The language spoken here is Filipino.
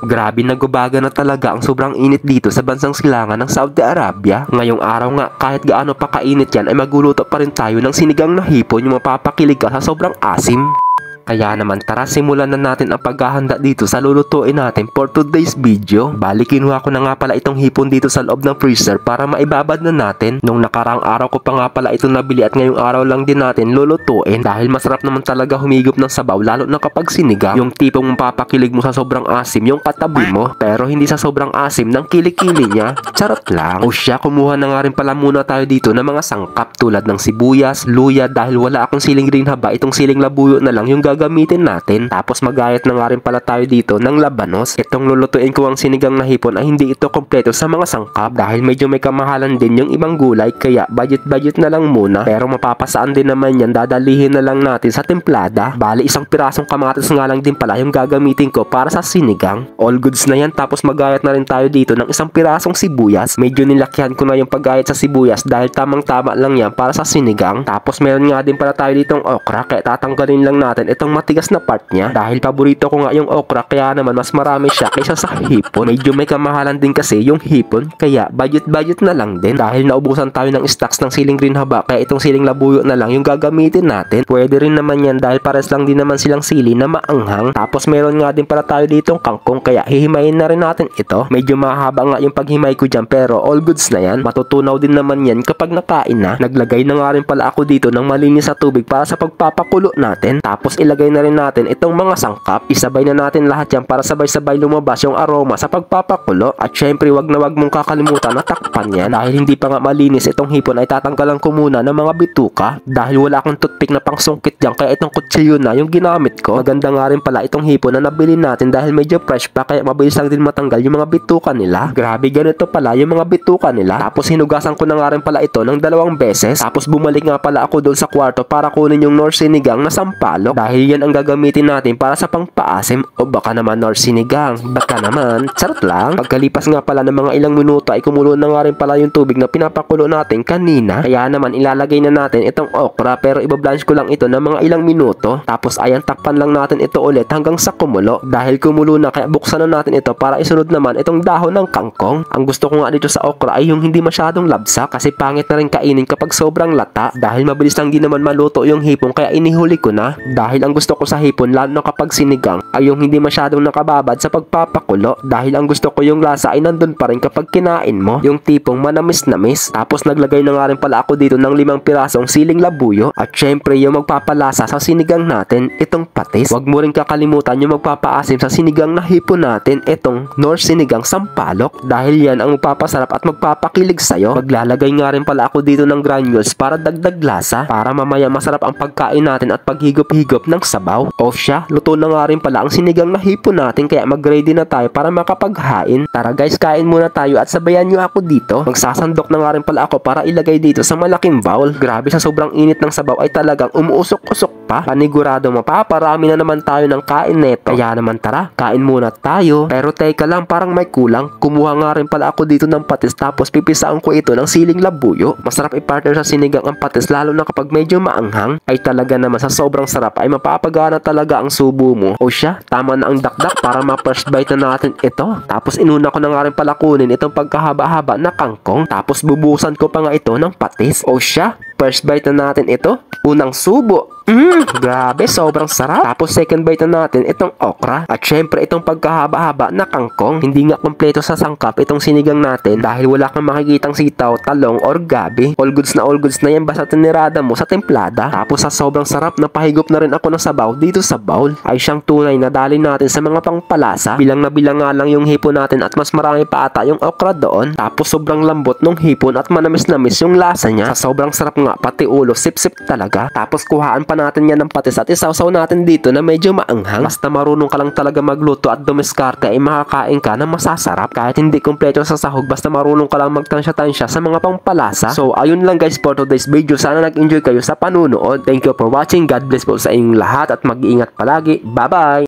Grabe, nagbabaga na talaga ang sobrang init dito sa bansang silangan ng Saudi Arabia. Ngayong araw nga, kahit gaano pa kainit yan ay magluluto pa rin tayo ng sinigang na hipon yung mapapakilig ka sa sobrang asim. Kaya naman tara, simulan na natin ang paghahanda dito sa lulutuin natin for today's video. Bali, kinuha ko na nga pala itong hipon dito sa loob ng freezer para maibabad na natin. Nung nakaraang araw ko pa nga pala ito nabili at ngayong araw lang din natin lulutuin. Dahil masarap naman talaga humigop ng sabaw lalo na kapag sinigang. Yung tipong mapapakilig mo sa sobrang asim yung katabi mo, pero hindi sa sobrang asim ng kilikili niya. Charot lang. O siya, kumuha na nga rin pala muna tayo dito ng mga sangkap tulad ng sibuyas, luya, dahil wala akong siling green haba, itong siling labuyo na lang yung gagamitin natin. Tapos magayat na nga rin pala tayo dito ng labanos. Itong lulutuin ko ang sinigang na hipon ay hindi ito kompleto sa mga sangkap dahil medyo may kamahalan din yung ibang gulay, kaya budget na lang muna. Pero mapapasaan din naman yan, dadalihin na lang natin sa templada. Bali, isang pirasong kamatis nga lang din pala yung gagamitin ko para sa sinigang. All goods na yan. Tapos magayat na rin tayo dito ng isang pirasong sibuyas. Medyo nilakyan ko na yung paggayat sa sibuyas dahil tamang tama lang yan para sa sinigang. Tapos meron nga din pala tayo ditong okra, kaya tatanggalin lang natin itong matigas na part niya dahil paborito ko nga yung okra, kaya naman mas marami siya kaysa sa hipon. Medyo may kamahalan din kasi yung hipon, kaya budget na lang din dahil naubusan tayo ng stocks ng siling green haba, kaya itong siling labuyo na lang yung gagamitin natin. Pwede rin naman yan dahil pares lang din naman silang sili na maanghang. Tapos meron nga din pala tayo ditong kangkong, kaya hihimayin na rin natin ito. Medyo mahaba nga yung paghimay ko dyan, pero all goods na yan. Matutunaw din naman yan kapag nakain na. Naglagay na nga rin pala ako dito ng malinis sa tubig para sa pagpapakulo natin. Tapos ilagay na rin natin itong mga sangkap. Isabay na natin lahat yan para sabay-sabay lumabas yung aroma sa pagpapakulo. At syempre, wag na wag mong kakalimutan na takpan yan dahil hindi pa nga malinis itong hipon ay tatanggalan ko muna ng mga bituka dahil wala akong toothpick na pangsungkit dyan, kaya itong kutsilyo na yung ginamit ko. Maganda nga rin pala itong hipon na nabili natin dahil medyo fresh pa, kaya mabilis lang din matanggal yung mga bituka nila. Grabe, ganito pala yung mga bituka nila. Tapos hinugasan ko na nga rin pala ito ng 2 beses. Tapos bumalik nga pala ako doon sa kwarto para kunin yung nor sinigang na sampalok dahil yan ang gagamitin natin para sa pangpaasim. O baka naman nor sinigang, baka naman. Charot lang. Pagkalipas nga pala ng mga ilang minuto ay kumulo na nga rin pala yung tubig na pinapakulo natin kanina. Kaya naman ilalagay na natin itong okra, pero ibablanch ko lang ito ng mga ilang minuto. Tapos ayan, takpan lang natin ito ulit hanggang sa kumulo. Dahil kumulo na, kaya buksan na natin ito para isunod naman itong dahon ng kangkong. Ang gusto ko nga dito sa okra ay yung hindi masyadong labsa kasi pangit na rin kainin kapag sobrang lata. Dahil mabilis lang din naman maluto yung hipon, kaya inihuli ko na. Dahil ang gusto ko sa hipon lalo na kapag sinigang ay yung hindi masyadong nakababad sa pagpapakulo, dahil ang gusto ko yung lasa ay nandun pa rin kapag kinain mo, yung tipong manamis-namis. Tapos naglagay na nga rin pala ako dito ng 5 pirasong siling labuyo at syempre yung magpapalasa sa sinigang natin, itong patis. Wag mo rin kakalimutan yung magpapaasim sa sinigang na hipon natin, itong nor sinigang sampalok, dahil yan ang magpapasarap at magpapakilig sa'yo. Maglalagay nga rin pala ako dito ng granules para dagdag lasa, para mamaya masarap ang pagkain natin at paghigop-higop ng sabaw. O siya, luto na nga rin pala ang sinigang na hipon natin, kaya mag-ready na tayo para makapaghain. Tara guys, kain muna tayo at sabayan nyo ako dito. Magsasandok na nga rin pala ako para ilagay dito sa malaking bowl. Grabe, sa sobrang init ng sabaw ay talagang umuusok-usok pa. Panigurado mapaparami na naman tayo ng kain neto. Kaya naman tara, kain muna tayo. Pero teka lang, parang may kulang. Kumuha nga rin pala ako dito ng patis, tapos pipisaan ko ito ng siling labuyo. Masarap i-partner sa sinigang ang patis lalo na kapag medyo maanghang. Ay talaga naman sa sobrang sarap ay mapapagana talaga ang subo mo. O siya, tama na ang dakdak para ma-first bite na natin ito. Tapos inuna ko na nga rin pala kunin itong pagkahaba-haba na kangkong. Tapos bubusan ko pa nga ito ng patis. O siya, first bite na natin ito. Unang subo. Grabe, sobrang sarap. Tapos second bite na natin itong okra. At syempre itong pagkahaba-haba na kangkong. Hindi nga kompleto sa sangkap itong sinigang natin dahil wala kang makikitang sitaw, talong, or gabi. All goods na yan basta tinirada mo sa templada. Tapos sa sobrang sarap, napahigop na rin ako ng sabaw dito sa bowl. Ay siyang tunay na dali natin sa mga pangpalasa. Bilang na bilang nga lang yung hipon natin at mas marami pa ata yung okra doon. Tapos sobrang lambot nung hipon at manamis-namis yung lasa niya. Sa sobrang sarap nga, pati ulo sip-sip talaga. Tapos kuhaan pa natin yan ng patis at isawsaw natin dito na medyo maanghang. Basta marunong ka lang talaga magluto at dumiskarte ay makakain ka na masasarap kahit hindi kompleto sa sahog, basta marunong ka lang magtansya-tansya sa mga pangpalasa. So ayun lang guys for today's video. Sana nag-enjoy kayo sa panunood. Thank you for watching. God bless po sa inyong lahat at mag-iingat palagi. Bye bye!